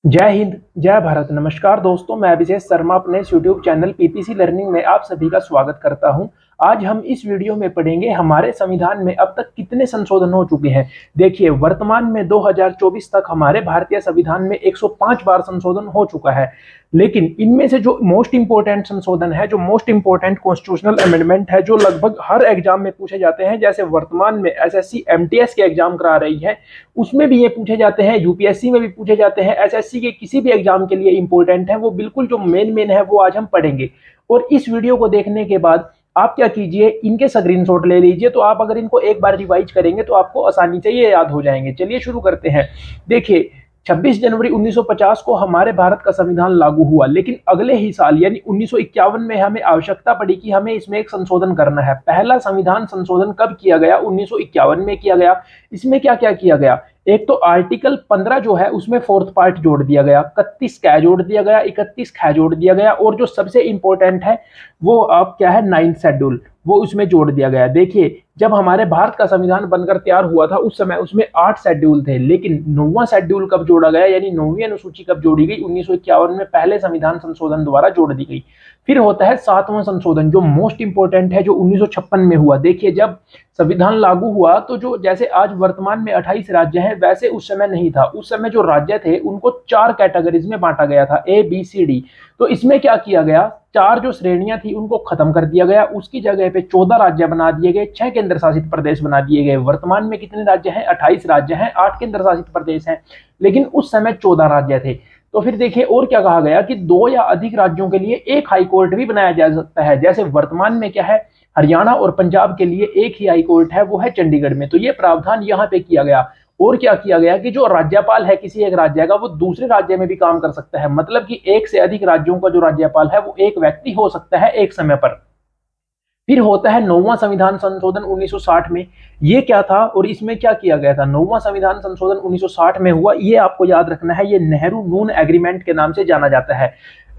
जय हिंद, जय भारत। नमस्कार दोस्तों, मैं अभिषेक शर्मा अपने यूट्यूब चैनल पीपीसी लर्निंग में आप सभी का स्वागत करता हूं। आज हम इस वीडियो में पढ़ेंगे हमारे संविधान में अब तक कितने संशोधन हो चुके हैं। देखिए, वर्तमान में 2024 तक हमारे भारतीय संविधान में 105 बार संशोधन हो चुका है, लेकिन इनमें से जो मोस्ट इंपोर्टेंट संशोधन है, जो मोस्ट इंपोर्टेंट कॉन्स्टिट्यूशनल अमेंडमेंट है, जो लगभग हर एग्जाम में पूछे जाते हैं, जैसे वर्तमान में एसएससी एमटीएस के एग्जाम करा रही है, उसमें भी ये पूछे जाते हैं, यूपीएससी में भी पूछे जाते हैं, एसएससी के किसी भी एग्जाम के लिए इंपॉर्टेंट है, वो बिल्कुल जो मेन है वो आज हम पढ़ेंगे। और इस वीडियो को देखने के बाद आप क्या कीजिए, इनके स्क्रीनशॉट ले लीजिए। तो आप अगर इनको एक बार रिवाइज करेंगे तो आपको आसानी से ये याद हो जाएंगे। चलिए शुरू करते हैं। देखिए, 26 जनवरी 1950 को हमारे भारत का संविधान लागू हुआ, लेकिन अगले ही साल यानी 1951 में हमें आवश्यकता पड़ी कि हमें इसमें एक संशोधन करना है। पहला संविधान संशोधन कब किया गया? 1951 में किया गया। इसमें क्या क्या किया गया? एक तो आर्टिकल 15 जो है उसमें फोर्थ पार्ट जोड़ दिया गया, 31 कै जोड़ दिया गया, 31 ख जोड़ दिया गया, और जो सबसे इंपॉर्टेंट है वो आप क्या है, 9th शेड्यूल, वो उसमें जोड़ दिया गया। देखिए, जब हमारे भारत का संविधान बनकर तैयार हुआ था उस समय उसमें 8 शेड्यूल थे, लेकिन 9वां शेड्यूल कब जोड़ा गया, यानी 9वीं अनुसूची कब जोड़ी गई? 1951 में पहले संविधान संशोधन द्वारा जोड़ दी गई। फिर होता है 7वां संशोधन, जो मोस्ट इंपोर्टेंट है, जो 1956 में हुआ। देखिए, जब संविधान लागू हुआ तो जो जैसे आज वर्तमान में 28 राज्य हैं, वैसे उस समय नहीं था। उस समय जो राज्य थे उनको 4 कैटेगरीज में बांटा गया था, ए बी सी डी। तो इसमें क्या किया गया, 4 जो श्रेणियां थी उनको खत्म कर दिया गया। उसकी जगह पे 14 राज्य बना दिए गए, 6 केंद्र शासित प्रदेश बना दिए गए। वर्तमान में कितने राज्य हैं? 28 राज्य हैं, 8 केंद्र शासित प्रदेश हैं, लेकिन उस समय 14 राज्य थे। तो फिर देखिए, और क्या कहा गया कि 2 या अधिक राज्यों के लिए एक हाई कोर्ट भी बनाया जा सकता है। जैसे वर्तमान में क्या है, हरियाणा और पंजाब के लिए एक ही हाई कोर्ट है, वो है चंडीगढ़ में। तो ये प्रावधान यहाँ पे किया गया। और क्या किया गया कि जो राज्यपाल है किसी एक राज्य का, वो दूसरे राज्य में भी काम कर सकता है। मतलब कि एक से अधिक राज्यों का जो राज्यपाल है वो एक व्यक्ति हो सकता है एक समय पर। फिर होता है 9वां संविधान संशोधन 1960 में। ये क्या था और इसमें क्या किया गया था? 9वां संविधान संशोधन 1960 में हुआ, ये आपको याद रखना है। ये नेहरू नून एग्रीमेंट के नाम से जाना जाता है।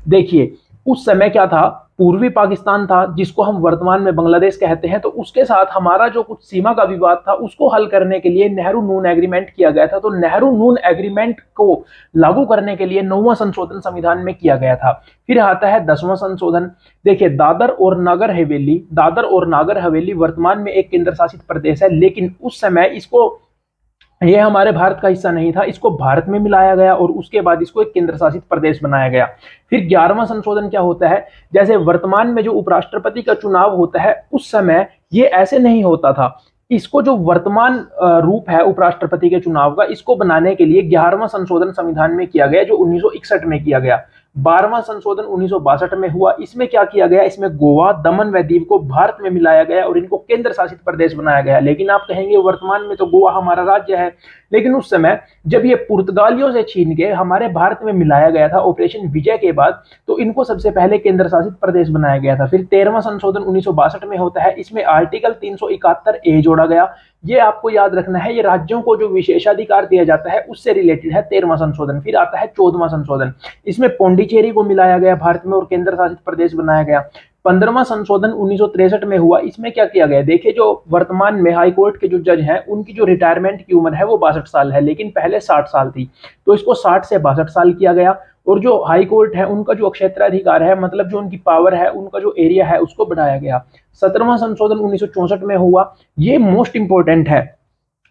देखिए, उस समय क्या था, पूर्वी पाकिस्तान था जिसको हम वर्तमान में बांग्लादेश कहते हैं, तो उसके साथ हमारा जो कुछ सीमा का विवाद था उसको हल करने के लिए नेहरू नून एग्रीमेंट किया गया था। तो नेहरू नून एग्रीमेंट को लागू करने के लिए 9वां संशोधन संविधान में किया गया था। फिर आता है 10वां संशोधन। देखिए, दादर और नागर हवेली वर्तमान में एक केंद्र शासित प्रदेश है, लेकिन उस समय इसको, ये हमारे भारत का हिस्सा नहीं था, इसको भारत में मिलाया गया और उसके बाद इसको एक केंद्र शासित प्रदेश बनाया गया। फिर 11वां संशोधन क्या होता है, जैसे वर्तमान में जो उपराष्ट्रपति का चुनाव होता है उस समय ये ऐसे नहीं होता था। इसको जो वर्तमान रूप है उपराष्ट्रपति के चुनाव का, इसको बनाने के लिए 11वां संशोधन संविधान में किया गया, जो 1961 में किया गया। 12वां संशोधन 1962 में हुआ। इसमें क्या किया गया, इसमें गोवा, दमन व दीव को भारत में मिलाया गया और इनको केंद्र शासित प्रदेश बनाया गया। लेकिन आप कहेंगे वर्तमान में तो गोवा हमारा राज्य है, लेकिन उस समय जब ये पुर्तगालियों से छीन के हमारे भारत में मिलाया गया था ऑपरेशन विजय के बाद, तो इनको सबसे पहले केंद्र शासित प्रदेश बनाया गया था। फिर 13वां संशोधन 1962 में होता है। इसमें आर्टिकल 371 ए जोड़ा गया। ये आपको याद रखना है, ये राज्यों को जो विशेषाधिकार दिया जाता है उससे रिलेटेड है 13वां संशोधन। फिर आता है 14वां संशोधन। इसमें पौंडीचेरी को मिलाया गया भारत में और केंद्र शासित प्रदेश बनाया गया। 15वां संशोधन 1963 में हुआ। इसमें क्या किया गया, देखिए, जो वर्तमान में हाई कोर्ट के जो जज हैं उनकी जो रिटायरमेंट की उम्र है वो 62 साल है, लेकिन पहले 60 साल थी, तो इसको 60 से 62 साल किया गया। और जो हाई कोर्ट है उनका जो क्षेत्राधिकार है, मतलब जो उनकी पावर है, उनका जो एरिया है, उसको बढ़ाया गया। 17वां संशोधन 1964 में हुआ। ये मोस्ट इंपोर्टेंट है।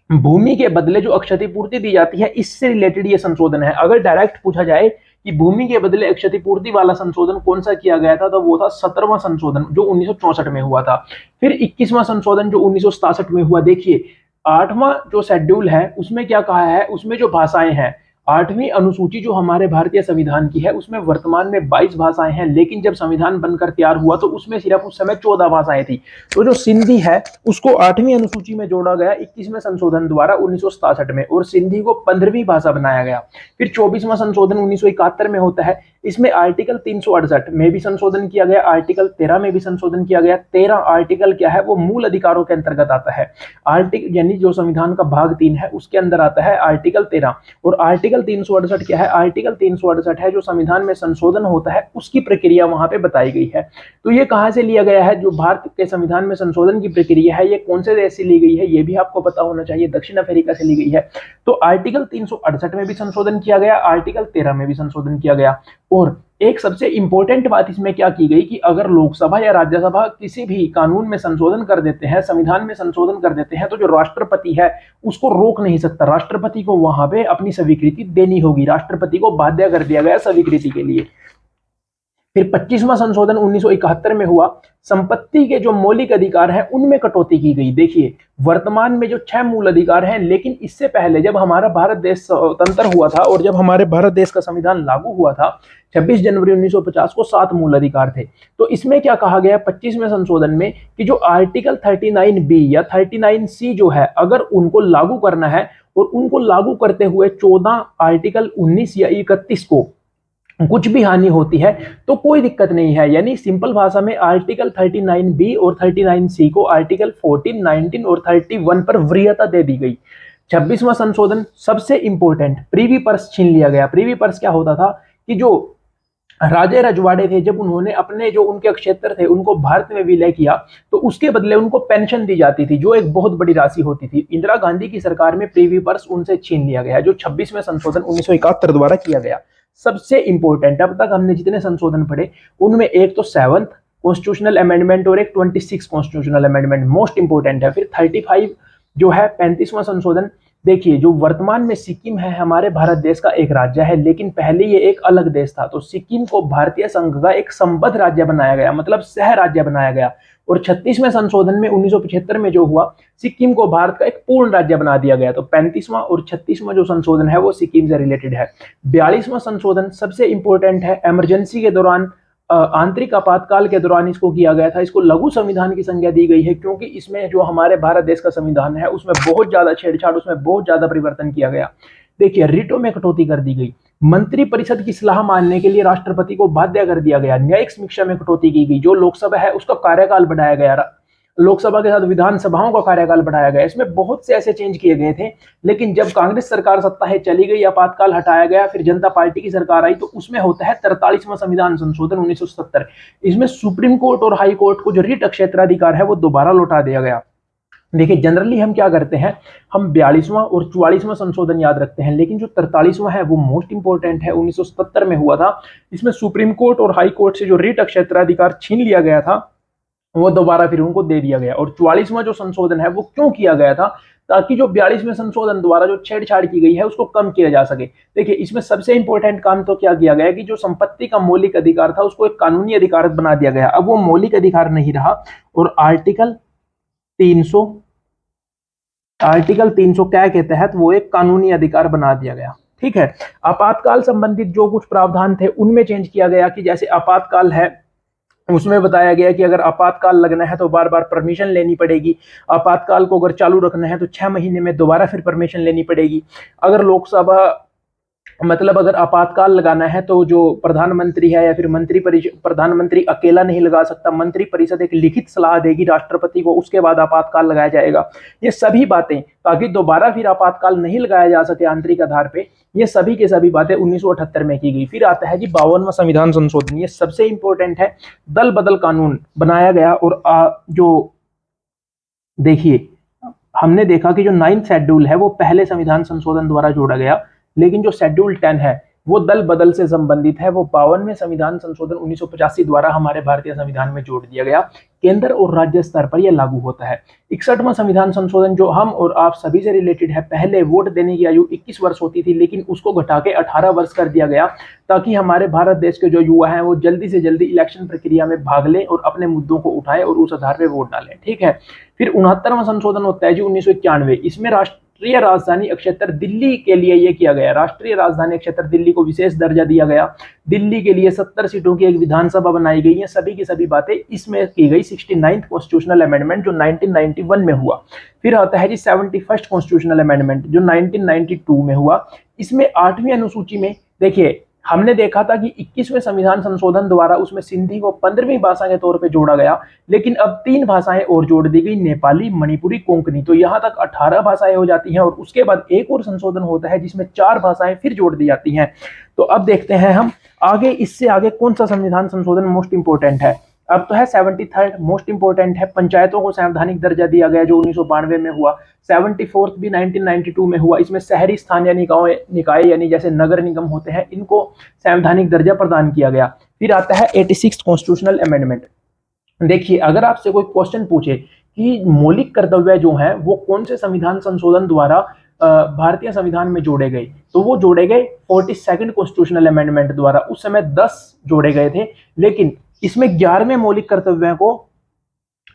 भूमि के बदले जो क्षतिपूर्ति दी जाती है, इससे रिलेटेड ये संशोधन है। अगर डायरेक्ट पूछा जाए कि भूमि के बदले क्षतिपूर्ति वाला संशोधन कौन सा किया गया था, तो वो था 17वां संशोधन, जो 1964 में हुआ था। फिर 21वां संशोधन जो 1967 में हुआ। देखिए, 8वां जो शेड्यूल है उसमें क्या कहा है, उसमें जो भाषाएं हैं, 8वीं अनुसूची जो हमारे भारतीय संविधान की है उसमें वर्तमान में 22 भाषाएं हैं, लेकिन जब संविधान बनकर तैयार हुआ तो उसमें सिर्फ उस समय 14 भाषाएं थी। तो जो सिंधी है उसको 8वीं अनुसूची में जोड़ा गया 21वें संशोधन द्वारा 1967 में, और सिंधी को 15वीं भाषा बनाया गया। फिर 24वां संशोधन 1971 में होता है। इसमें आर्टिकल 368 में भी संशोधन किया गया, आर्टिकल 13 में भी संशोधन किया गया। 13 आर्टिकल क्या है, वो मूल अधिकारों के अंतर्गत आता है। आर्टिकल यानी जो संविधान का भाग 3 है उसके अंदर आता है आर्टिकल 13, और आर्टिकल आर्टिकल 368 क्या है? आर्टिकल 368 है जो संविधान में संशोधन होता है उसकी प्रक्रिया वहां पे बताई गई है। तो ये कहां से लिया गया है? जो भारत के संविधान में संशोधन की प्रक्रिया है ये कौन से देश से ली गई है ये भी आपको पता होना चाहिए। दक्षिण अफ्रीका से ली गई है। तो आर्टिकल 368 में भी संशोधन किया गया, आर्टिकल 13 में भी संशोधन किया गया। और एक सबसे इंपॉर्टेंट बात इसमें क्या की गई कि अगर लोकसभा या राज्यसभा किसी भी कानून में संशोधन कर देते हैं, संविधान में संशोधन कर देते हैं, तो जो राष्ट्रपति है उसको रोक नहीं सकता। राष्ट्रपति को वहां पे अपनी स्वीकृति देनी होगी। राष्ट्रपति को बाध्य कर दिया गया स्वीकृति के लिए। फिर 25वां संशोधन 1971 में हुआ। संपत्ति के जो मौलिक अधिकार हैं उनमें कटौती की गई। देखिए वर्तमान में जो 6 मूल अधिकार हैं, लेकिन इससे पहले जब हमारा भारत देश स्वतंत्र हुआ था और जब हमारे भारत देश का संविधान लागू हुआ था 26 जनवरी 1950 को 7 मूल अधिकार थे। तो इसमें क्या कहा गया 25वें संशोधन में कि जो आर्टिकल 39B या 39C जो है, अगर उनको लागू करना है और उनको लागू करते हुए 14 आर्टिकल 19 या 31 को कुछ भी हानि होती है तो कोई दिक्कत नहीं है। यानी सिंपल भाषा में आर्टिकल 39B और 39C को आर्टिकल 14, 19 और 31 पर वरीयता दे दी गई। 26वां संशोधन सबसे इंपॉर्टेंट, प्रीवी पर्स छीन लिया गया। प्रीवी पर्स क्या होता था कि जो राजे रजवाड़े थे जब उन्होंने अपने जो उनके क्षेत्र थे उनको भारत में विलय किया तो उसके बदले उनको पेंशन दी जाती थी जो एक बहुत बड़ी राशि होती थी। इंदिरा गांधी की सरकार में प्रीवी पर्स उनसे छीन लिया गया जो 26वें संशोधन 1971 द्वारा किया गया। सबसे इंपॉर्टेंट, अब तक हमने जितने संशोधन पढ़े उनमें एक तो 7th कॉन्स्टिट्यूशनल अमेंडमेंट और एक 26 कॉन्स्टिट्यूशनल अमेंडमेंट मोस्ट इंपॉर्टेंट है। फिर 35 जो है 35वां संशोधन। देखिए जो वर्तमान में सिक्किम है हमारे भारत देश का एक राज्य है, लेकिन पहले ये एक अलग देश था। तो सिक्किम को भारतीय संघ का एक संबद्ध राज्य बनाया गया, मतलब सह राज्य बनाया गया। और 36वें संशोधन में 1975 में जो हुआ, सिक्किम को भारत का एक पूर्ण राज्य बना दिया गया। तो 35वां और 36वां जो संशोधन है वो सिक्किम से रिलेटेड है। 42वां संशोधन सबसे इंपॉर्टेंट है, इमरजेंसी के दौरान आंतरिक आपातकाल के दौरान इसको किया गया था। इसको लघु संविधान की संज्ञा दी गई है क्योंकि इसमें जो हमारे भारत देश का संविधान है उसमें बहुत ज्यादा छेड़छाड़, उसमें बहुत ज्यादा परिवर्तन किया गया। देखिए रिटों में कटौती कर दी गई। मंत्री परिषद की सलाह मानने के लिए राष्ट्रपति को बाध्य कर दिया गया। न्यायिक समीक्षा में कटौती की गई। जो लोकसभा है उसका कार्यकाल बढ़ाया गया। लोकसभा के साथ विधानसभाओं का कार्यकाल बढ़ाया गया। इसमें बहुत से ऐसे चेंज किए गए थे, लेकिन जब कांग्रेस सरकार सत्ता है चली गई, आपातकाल हटाया गया, फिर जनता पार्टी की सरकार आई तो उसमें होता है 43वां संविधान संशोधन 1970। इसमें सुप्रीम कोर्ट और हाई कोर्ट को जो रिट क्षेत्राधिकार है वो दोबारा लौटा दिया गया। देखिए जनरली हम क्या करते हैं, हम 42वां और 44वां संशोधन याद रखते हैं, लेकिन जो 43वां है वो मोस्ट इंपोर्टेंट है, 1977 में हुआ था। इसमें सुप्रीम कोर्ट और हाई कोर्ट से जो रिट क्षेत्राधिकार छीन लिया गया था वो दोबारा फिर उनको दे दिया गया। और 44वां जो संशोधन है वो क्यों किया गया था, ताकि जो 42वें संशोधन द्वारा जो छेड़छाड़ की गई है उसको कम किया जा सके। देखिए इसमें सबसे इंपॉर्टेंट काम तो क्या किया गया कि जो संपत्ति का मौलिक अधिकार था उसको एक कानूनी अधिकार बना दिया गया। अब वो मौलिक अधिकार नहीं रहा और आर्टिकल 300 क्या के तहत वो एक कानूनी अधिकार बना दिया गया। ठीक है, आपातकाल संबंधित जो कुछ प्रावधान थे उनमें चेंज किया गया कि जैसे आपातकाल है उसमें बताया गया कि अगर आपातकाल लगना है तो बार बार परमिशन लेनी पड़ेगी। आपातकाल को अगर चालू रखना है तो 6 महीने में दोबारा फिर परमिशन लेनी पड़ेगी। अगर लोकसभा मतलब अगर आपातकाल लगाना है तो जो प्रधानमंत्री है या फिर मंत्री परिषद, प्रधानमंत्री अकेला नहीं लगा सकता, मंत्री परिषद एक लिखित सलाह देगी राष्ट्रपति को, उसके बाद आपातकाल लगाया जाएगा। ये सभी बातें, ताकि दोबारा फिर आपातकाल नहीं लगाया जा सके आंतरिक आधार पे, ये सभी के सभी बातें 1978 में की गई। फिर आता है जी 52वां संविधान संशोधन। ये सबसे इंपॉर्टेंट है, दल बदल कानून बनाया गया। और जो देखिए हमने देखा कि जो 9th शेड्यूल है वो पहले संविधान संशोधन द्वारा जोड़ा गया, लेकिन जो शेड्यूल 10 है वो दल बदल से संबंधित है। वो 52वें संविधान संशोधन 1985 द्वारा हमारे भारतीय संविधान में जोड़ दिया गया। केंद्र और राज्य स्तर पर यह लागू होता है। 61वां संविधान संशोधन जो हम और आप सभी से रिलेटेड है। पहले वोट देने की आयु 21 वर्ष होती थी, लेकिन उसको घटा के 18 वर्ष कर दिया गया, ताकि हमारे भारत देश के जो युवा हैं वो जल्दी से जल्दी इलेक्शन प्रक्रिया में भाग लें और अपने मुद्दों को उठाएं और उस आधार पर वोट डालें। ठीक है, फिर 69वां संशोधन होता है जी 1991। इसमें राष्ट्रीय राजधानी क्षेत्र दिल्ली के लिए यह किया गया। राष्ट्रीय राजधानी क्षेत्र दिल्ली को विशेष दर्जा दिया गया। दिल्ली के लिए 70 सीटों की एक विधानसभा बनाई गई है। सभी की सभी बातें इसमें की गई। 69th कॉन्स्टिट्यूशनल अमेंडमेंट जो 1991 में हुआ। फिर आता है जी 71st कॉन्स्टिट्यूशनल अमेंडमेंट जो 1992 में हुआ। इसमें 8वीं अनुसूची में देखिए हमने देखा था कि 21वें संविधान संशोधन द्वारा उसमें सिंधी को 15वीं भाषा के तौर पे जोड़ा गया, लेकिन अब 3 भाषाएं और जोड़ दी गई, नेपाली, मणिपुरी, कोंकणी। तो यहाँ तक 18 भाषाएं हो जाती हैं और उसके बाद एक और संशोधन होता है जिसमें 4 भाषाएं फिर जोड़ दी जाती हैं। तो अब देखते हैं हम आगे, इससे आगे कौन सा संविधान संशोधन मोस्ट इंपोर्टेंट है। अब तो है 73rd मोस्ट इंपोर्टेंट है, पंचायतों को संवैधानिक दर्जा दिया गया जो 1992 में हुआ। 74th भी 1992 में हुआ, इसमें शहरी स्थानीय निकाय यानी जैसे नगर निगम होते हैं इनको संवैधानिक दर्जा प्रदान किया गया। फिर आता है 86th कॉन्स्टिट्यूशनल अमेंडमेंट। देखिए, अगर आपसे कोई क्वेश्चन पूछे कि मौलिक कर्तव्य जो हैं वो कौन से संविधान संशोधन द्वारा भारतीय संविधान में जोड़े गए, तो वो जोड़े गए 42nd कॉन्स्टिट्यूशनल अमेंडमेंट द्वारा। उस समय 10 जोड़े गए थे, लेकिन इसमें 11वें मौलिक कर्तव्यों को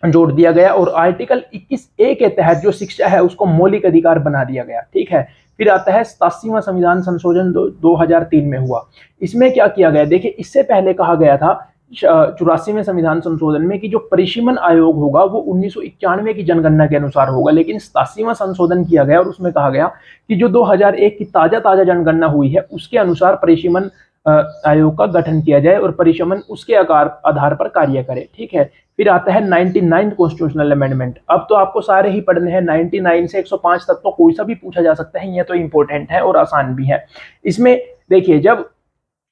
जोड़ दिया गया और आर्टिकल 21A के तहत जो शिक्षा है उसको मौलिक अधिकार बना दिया गया। ठीक है। फिर आता है 87वां संविधान संशोधन 2003 में हुआ। इसमें क्या किया गया, देखिए इससे पहले कहा गया था 84वें संविधान संशोधन में कि जो परिसीमन आयोग होगा वो 1991 की जनगणना के अनुसार होगा, लेकिन 87वां संशोधन किया गया और उसमें कहा गया कि जो 2001 की ताजा जनगणना हुई है उसके अनुसार परिसीमन आयोग का गठन किया जाए और परिसीमन उसके आधार पर कार्य करे। ठीक है। फिर आता है 99th कॉन्स्टिट्यूशनल अमेंडमेंट। अब तो आपको सारे ही पढ़ने हैं, 99 से 105 तक तो कोई सा भी पूछा जा सकता है, ये तो इंपॉर्टेंट है और आसान भी है। इसमें देखिए, जब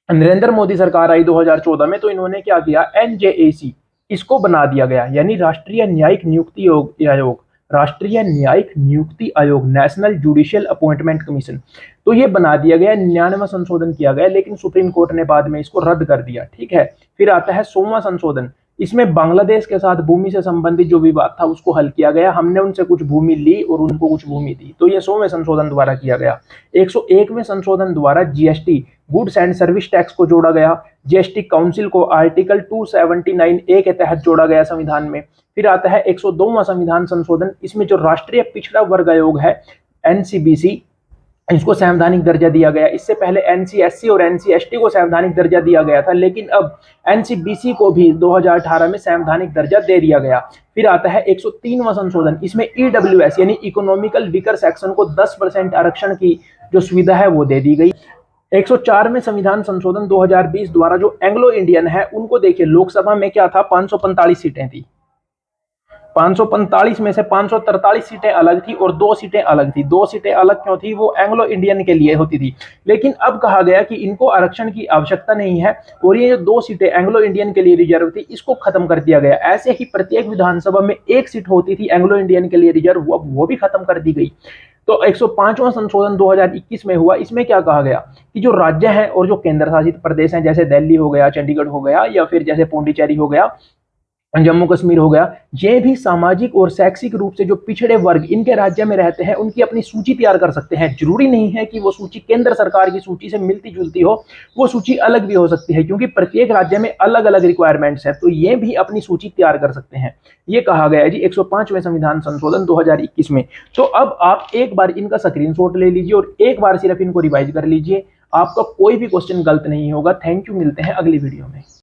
नरेंद्र मोदी सरकार आई 2014 में तो इन्होंने क्या किया, NJAC इसको बना दिया गया, यानी राष्ट्रीय न्यायिक नियुक्ति आयोग, राष्ट्रीय न्यायिक नियुक्ति आयोग, नेशनल जुडिशियल अपॉइंटमेंट कमीशन। तो ये बना दिया गया, 99वां संशोधन किया गया, लेकिन सुप्रीम कोर्ट ने बाद में इसको रद्द कर दिया। ठीक है। फिर आता है 100वां संशोधन। इसमें बांग्लादेश के साथ भूमि से संबंधित जो विवाद था उसको हल किया गया, हमने उनसे कुछ भूमि ली और उनको कुछ भूमि दी, तो ये 100वें संशोधन द्वारा किया गया। 101वें संशोधन द्वारा GST goods and service tax को जोड़ा गया। GST काउंसिल को आर्टिकल 279A के तहत जोड़ा गया संविधान में। फिर आता है 102वां संविधान संशोधन। इसमें जो राष्ट्रीय पिछड़ा वर्ग आयोग है NCBC, इसको संवैधानिक दर्जा दिया गया। इससे पहले NCSC और NCST को संवैधानिक दर्जा दिया गया था, लेकिन अब NCBC को भी 2018 में संवैधानिक दर्जा दे दिया गया। फिर आता है 103वां संशोधन। इसमें EWS यानी इकोनॉमिकल वीकर सेक्शन को 10% आरक्षण की जो सुविधा है वो दे दी गई। 104 में संविधान संशोधन 2020 द्वारा जो एंग्लो इंडियन है उनको देखिए, लोकसभा में क्या था, 545 सीटें थी। 545 में से 543 सीटें अलग थी और 2 सीटें अलग थी। 2 सीटें अलग क्यों थी, वो एंग्लो इंडियन के लिए होती थी। लेकिन अब कहा गया कि इनको आरक्षण की आवश्यकता नहीं है और ये जो 2 सीटें एंग्लो इंडियन के लिए रिजर्व थी इसको खत्म कर दिया गया। ऐसे ही प्रत्येक विधानसभा में 1 सीट होती थी एंग्लो इंडियन के लिए रिजर्व, वो भी खत्म कर दी गई। तो 105वां संशोधन 2021 में हुआ। इसमें क्या कहा गया कि जो राज्य हैं और जो केंद्र शासित प्रदेश हैं, जैसे दिल्ली हो गया, चंडीगढ़ हो गया, या फिर जैसे पौंडीचेरी हो गया, जम्मू कश्मीर हो गया, ये भी सामाजिक और शैक्षिक रूप से जो पिछड़े वर्ग इनके राज्य में रहते हैं उनकी अपनी सूची तैयार कर सकते हैं। जरूरी नहीं है कि वो सूची केंद्र सरकार की सूची से मिलती जुलती हो, वो सूची अलग भी हो सकती है, क्योंकि प्रत्येक राज्य में अलग अलग रिक्वायरमेंट्स है, तो ये भी अपनी सूची तैयार कर सकते हैं। ये कहा गया है जी 105वें संविधान संशोधन 2021 में। तो अब आप एक बार इनका स्क्रीनशॉट ले लीजिए और एक बार सिर्फ इनको रिवाइज कर लीजिए, आपका कोई भी क्वेश्चन गलत नहीं होगा। थैंक यू, मिलते हैं अगली वीडियो में।